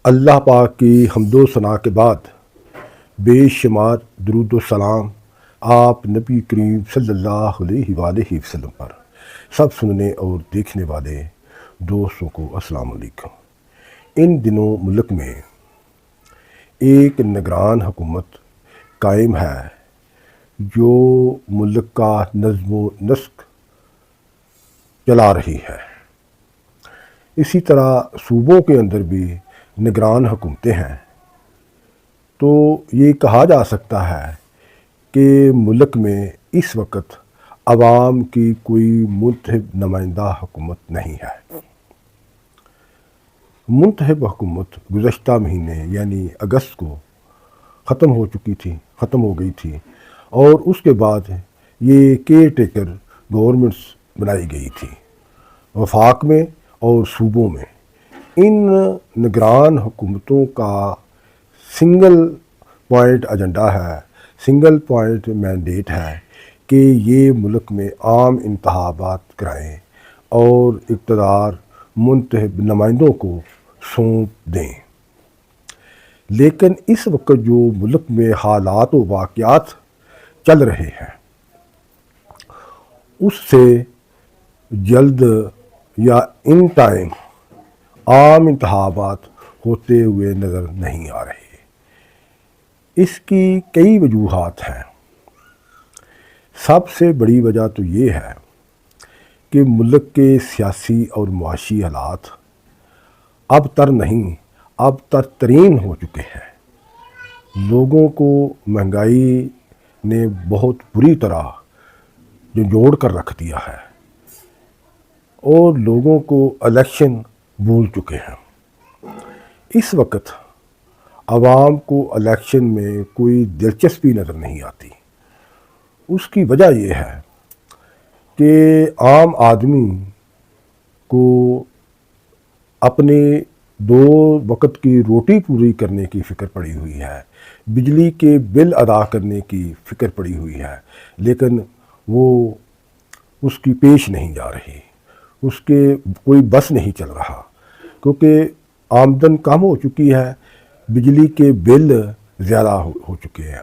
اللہ پاک کی حمد و ثنا کے بعد بے شمار درود و سلام آپ نبی کریم صلی اللہ علیہ وآلہ وسلم پر، سب سننے اور دیکھنے والے دوستوں کو السلام علیکم۔ ان دنوں ملک میں ایک نگران حکومت قائم ہے جو ملک کا نظم و نسق چلا رہی ہے۔ اسی طرح صوبوں کے اندر بھی نگران حکومتیں ہیں، تو یہ کہا جا سکتا ہے کہ ملک میں اس وقت عوام کی کوئی منتخب نمائندہ حکومت نہیں ہے۔ منتخب حکومت گزشتہ مہینے یعنی اگست کو ختم ہو گئی تھی اور اس کے بعد یہ کیئر ٹیکر گورنمنٹس بنائی گئی تھی۔ وفاق میں اور صوبوں میں ان نگران حکومتوں کا سنگل پوائنٹ ایجنڈا ہے، سنگل پوائنٹ مینڈیٹ ہے کہ یہ ملک میں عام انتخابات کرائیں اور اقتدار منتخب نمائندوں کو سونپ دیں۔ لیکن اس وقت جو ملک میں حالات و واقعات چل رہے ہیں اس سے جلد یا ان ٹائم عام انتخابات ہوتے ہوئے نظر نہیں آ رہے۔ اس کی کئی وجوہات ہیں۔ سب سے بڑی وجہ تو یہ ہے کہ ملک کے سیاسی اور معاشی حالات اب تر ترین ہو چکے ہیں۔ لوگوں کو مہنگائی نے بہت بری طرح جوڑ کر رکھ دیا ہے اور لوگوں کو الیکشن بھول چکے ہیں۔ اس وقت عوام کو الیکشن میں کوئی دلچسپی نظر نہیں آتی۔ اس کی وجہ یہ ہے کہ عام آدمی کو اپنے 2 وقت کی روٹی پوری کرنے کی فکر پڑی ہوئی ہے، بجلی کے بل ادا کرنے کی فکر پڑی ہوئی ہے، لیکن وہ اس کی پیش نہیں جا رہی، اس کے کوئی بس نہیں چل رہا، کیونکہ آمدن کم ہو چکی ہے، بجلی کے بل زیادہ ہو چکے ہیں،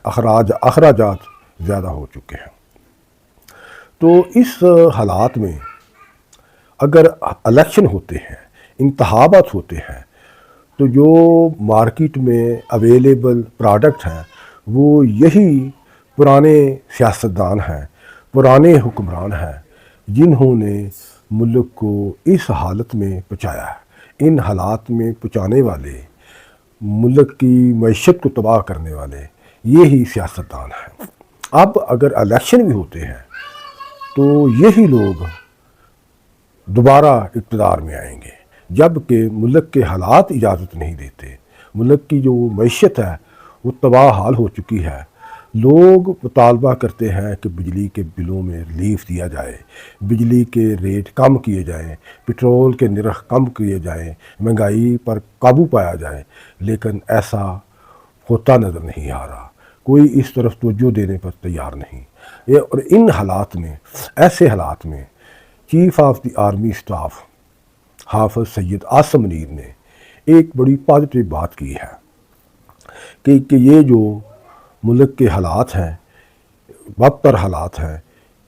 اخراجات زیادہ ہو چکے ہیں۔ تو اس حالات میں اگر الیکشن ہوتے ہیں، انتخابات ہوتے ہیں، تو جو مارکیٹ میں اویلیبل پروڈکٹ ہیں وہ یہی پرانے سیاستدان ہیں، پرانے حکمران ہیں جنہوں نے ملک کو اس حالت میں پہنچایا ہے۔ ان حالات میں پہنچانے والے، ملک کی معیشت کو تباہ کرنے والے یہی سیاستدان ہیں۔ اب اگر الیکشن بھی ہوتے ہیں تو یہی لوگ دوبارہ اقتدار میں آئیں گے، جبکہ ملک کے حالات اجازت نہیں دیتے۔ ملک کی جو معیشت ہے وہ تباہ حال ہو چکی ہے۔ لوگ مطالبہ کرتے ہیں کہ بجلی کے بلوں میں ریلیف دیا جائے، بجلی کے ریٹ کم کیے جائیں، پٹرول کے نرخ کم کیے جائیں، مہنگائی پر قابو پایا جائے، لیکن ایسا ہوتا نظر نہیں آ رہا۔ کوئی اس طرف توجہ دینے پر تیار نہیں۔ اور ان حالات میں، ایسے حالات میں chief of the army staff حافظ سید عاصم منیر نے ایک بڑی پازیٹیو بات کی ہے کہ یہ جو ملک کے حالات ہیں، بدتر حالات ہیں،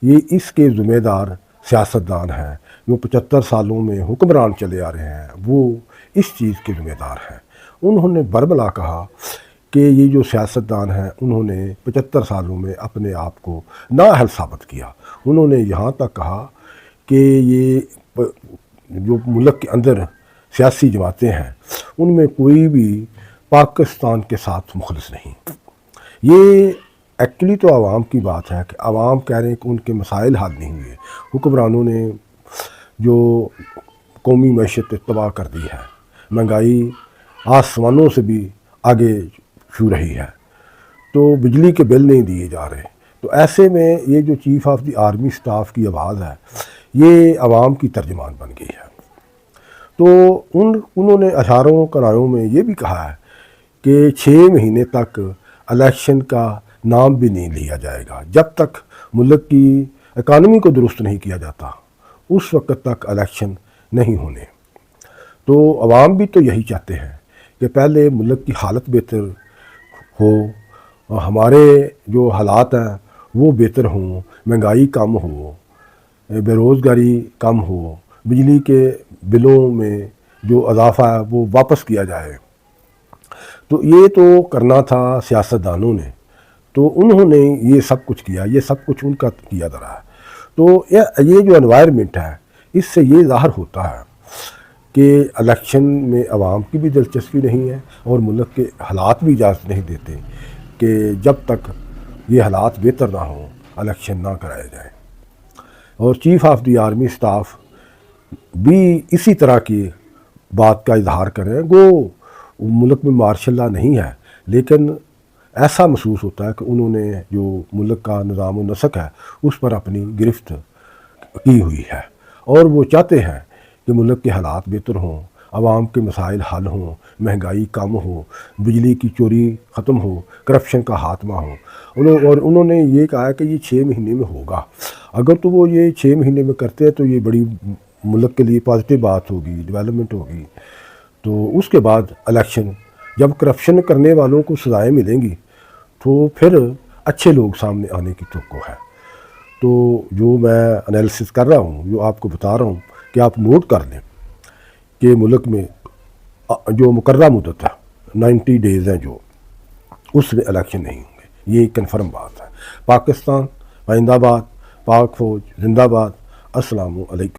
یہ اس کے ذمہ دار سیاستدان ہیں جو 75 سالوں میں حکمران چلے آ رہے ہیں، وہ اس چیز کے ذمہ دار ہیں۔ انہوں نے برملا کہا کہ یہ جو سیاستدان ہیں انہوں نے 75 سالوں میں اپنے آپ کو نااہل ثابت کیا۔ انہوں نے یہاں تک کہا کہ یہ جو ملک کے اندر سیاسی جماعتیں ہیں ان میں کوئی بھی پاکستان کے ساتھ مخلص نہیں۔ یہ ایکچولی تو عوام کی بات ہے کہ عوام کہہ رہے ہیں کہ ان کے مسائل حل نہیں ہوئے، حکمرانوں نے جو قومی معیشت تباہ کر دی ہے، مہنگائی آسمانوں سے بھی آگے چھو رہی ہے، تو بجلی کے بل نہیں دیے جا رہے۔ تو ایسے میں یہ جو chief of the army staff کی آواز ہے یہ عوام کی ترجمان بن گئی ہے۔ تو انہوں نے اشاروں کنایوں میں یہ بھی کہا ہے کہ 6 مہینے تک الیکشن کا نام بھی نہیں لیا جائے گا۔ جب تک ملک کی اکانومی کو درست نہیں کیا جاتا اس وقت تک الیکشن نہیں ہونے۔ تو عوام بھی تو یہی چاہتے ہیں کہ پہلے ملک کی حالت بہتر ہو، ہمارے جو حالات ہیں وہ بہتر ہوں، مہنگائی کم ہو، بے روزگاری کم ہو، بجلی کے بلوں میں جو اضافہ ہے وہ واپس کیا جائے۔ تو یہ تو کرنا تھا سیاستدانوں نے، تو انہوں نے یہ سب کچھ کیا، یہ سب کچھ ان کا کیا رہا ہے۔ تو یہ جو انوائرمنٹ ہے اس سے یہ ظاہر ہوتا ہے کہ الیکشن میں عوام کی بھی دلچسپی نہیں ہے اور ملک کے حالات بھی اجازت نہیں دیتے کہ جب تک یہ حالات بہتر نہ ہوں الیکشن نہ کرائے جائیں۔ اور chief of the army staff بھی اسی طرح کی بات کا اظہار کریں، گو ملک میں مارشل لا نہیں ہے، لیکن ایسا محسوس ہوتا ہے کہ انہوں نے جو ملک کا نظام و نسق ہے اس پر اپنی گرفت کی ہوئی ہے، اور وہ چاہتے ہیں کہ ملک کے حالات بہتر ہوں، عوام کے مسائل حل ہوں، مہنگائی کم ہو، بجلی کی چوری ختم ہو، کرپشن کا خاتمہ ہو۔ اور انہوں نے یہ کہا ہے کہ یہ 6 مہینے میں ہوگا۔ اگر تو وہ یہ 6 مہینے میں کرتے ہیں تو یہ بڑی ملک کے لیے پازیٹیو بات ہوگی، ڈیولپمنٹ ہوگی۔ تو اس کے بعد الیکشن، جب کرپشن کرنے والوں کو سزائیں ملیں گی تو پھر اچھے لوگ سامنے آنے کی توقع ہے۔ تو جو میں انالیسس کر رہا ہوں، جو آپ کو بتا رہا ہوں کہ آپ نوٹ کر لیں کہ ملک میں جو مقررہ مدت ہے 90 ڈیز ہیں جو، اس میں الیکشن نہیں ہوں گے، یہ کنفرم بات ہے۔ پاکستان زندہ باد، پاک فوج زندہ باد۔ السلام علیکم۔